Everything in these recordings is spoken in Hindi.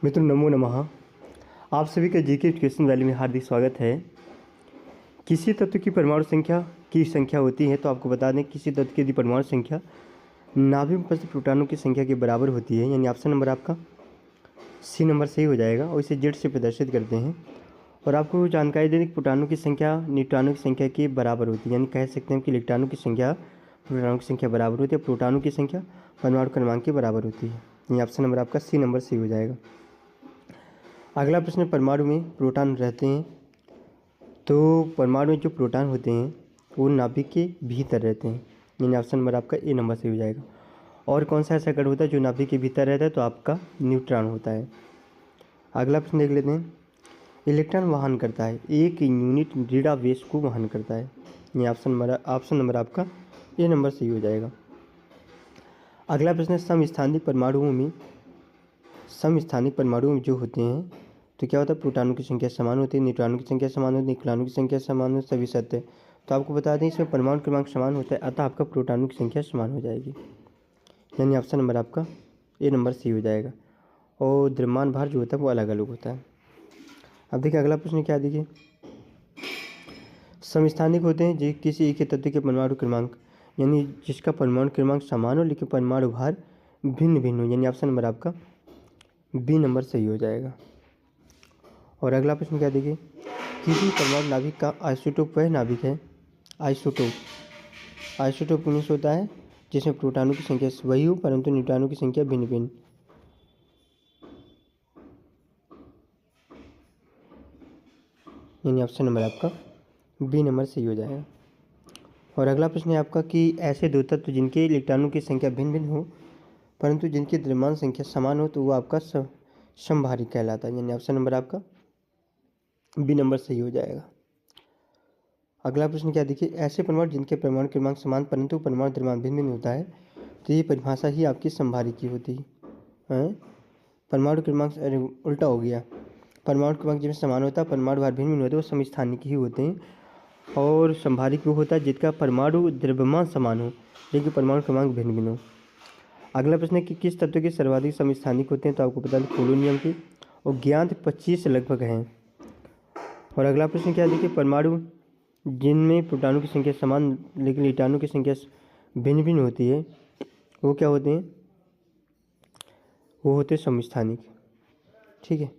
मित्रों नमो नमः। आप सभी का जीके एजुकेशन वैली में हार्दिक स्वागत है। किसी तत्व की परमाणु संख्या की संख्या होती है तो आपको बता दें किसी तत्व की यदि परमाणु संख्या नाभिक में उपस्थित प्रोटॉनों की संख्या के बराबर होती है, यानी ऑप्शन नंबर आपका सी नंबर सही हो जाएगा और इसे जेड से प्रदर्शित करते हैं। और आपको जानकारी दें कि प्रोटॉनों की संख्या न्यूट्रॉनों की संख्या के बराबर होती है, यानी कह सकते हैं कि इलेक्ट्रॉनों की संख्या प्रोटॉनों की संख्या बराबर होती है, प्रोटॉनों की संख्या परमाणु क्रमांक के बराबर होती है। यानी ऑप्शन नंबर आपका सी नंबर सही हो जाएगा। अगला प्रश्न, परमाणु में प्रोटॉन रहते हैं तो परमाणु में जो प्रोटॉन होते हैं वो नाभिक के भीतर रहते हैं, यानी ऑप्शन नंबर आपका ए नंबर सही हो जाएगा। और कौन सा ऐसा कण होता है जो नाभिक के भीतर रहता है, तो आपका न्यूट्रॉन होता है। अगला प्रश्न देख लेते हैं, इलेक्ट्रॉन वहन करता है, एक यूनिट ऋणावेश को वहन करता है, ये ऑप्शन नंबर आपका ए नंबर सही हो जाएगा। अगला प्रश्न है, समस्थानिक परमाणुओं में जो होते हैं तो क्या होता है, प्रोटॉनों की संख्या समान होती है, न्यूट्रॉनों की संख्या समान होती है, न्यूक्लियनों की संख्या समान होती है, सभी सत्य है। तो आपको बता दें इसमें परमाणु क्रमांक समान होता है, अतः आपका प्रोटॉनों की संख्या समान हो जाएगी, यानी ऑप्शन नंबर आपका ए नंबर सी हो जाएगा। और द्रव्यमान भार जो होता है वो अलग अलग होता है। अब देखिए अगला प्रश्न क्या, देखिए समस्थानिक होते हैं जो किसी एक तत्व के परमाणु क्रमांक, यानी जिसका परमाणु क्रमांक समान हो लेकिन परमाणु भार भिन्न भिन्न हो, यानी ऑप्शन नंबर आपका बी नंबर सही हो जाएगा। और अगला प्रश्न क्या, देखिए किसी परमाणु नाभिक का आइसोटोप वह नाभिक है, आइसोटोप मीन्स होता है जिसमें प्रोटॉनों की संख्या वही हो परंतु न्यूट्रॉनों की संख्या भिन्न भिन्न, यानी ऑप्शन नंबर आपका बी नंबर सही हो जाएगा। और अगला प्रश्न है आपका कि ऐसे दो तत्व जिनके इलेक्ट्रॉनों की संख्या भिन्न भिन्न हो परंतु जिनकी द्रव्यमान संख्या समान हो तो वो आपका समभारी कहलाता है, यानी ऑप्शन नंबर आपका बी नंबर सही हो जाएगा। अगला प्रश्न क्या, देखिए ऐसे परमाणु जिनके परमाणु क्रमांक समान परंतु परमाणु द्रव्यमान भिन्न भिन्न होता है तो ये परिभाषा ही आपकी समभारी की होती है। परमाणु क्रमांक, अरे उल्टा हो गया, परमाणु क्रमांक जिसमें समान होता है परमाणु भार भिन्न भिन्न होते हैं वो समस्थानिक ही होते हैं। और समभारिक वो होता है जिसका परमाणु द्रव्यमान समान हो लेकिन परमाणु क्रमांक भिन्न भिन्न हो। अगला प्रश्न है कि किस तत्व के सर्वाधिक समस्थानिक होते हैं, तो आपको पता है पोलोनियम के, और ज्ञात 25 लगभग हैं। और अगला प्रश्न क्या, देखिए परमाणु जिनमें प्रोटॉनों की संख्या समान लेकिन इलेक्ट्रॉनों की संख्या भिन्न भिन्न होती है वो क्या होते हैं, वो होते हैं समस्थानिक। ठीक है,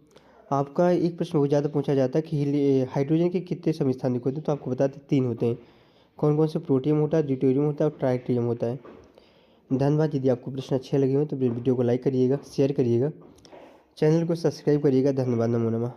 आपका एक प्रश्न बहुत ज़्यादा पूछा जाता है कि हाइड्रोजन के कितने समस्थानिक होते हैं, तो आपको बताते 3 होते हैं। कौन कौन से, प्रोटियम होता है, ड्यूटेरियम होता है और ट्राइटियम होता है। धन्यवाद। यदि आपको प्रश्न अच्छे लगे हो तो वीडियो को लाइक करिएगा, शेयर करिएगा, चैनल को सब्सक्राइब करिएगा। धन्यवाद। नमो नमः।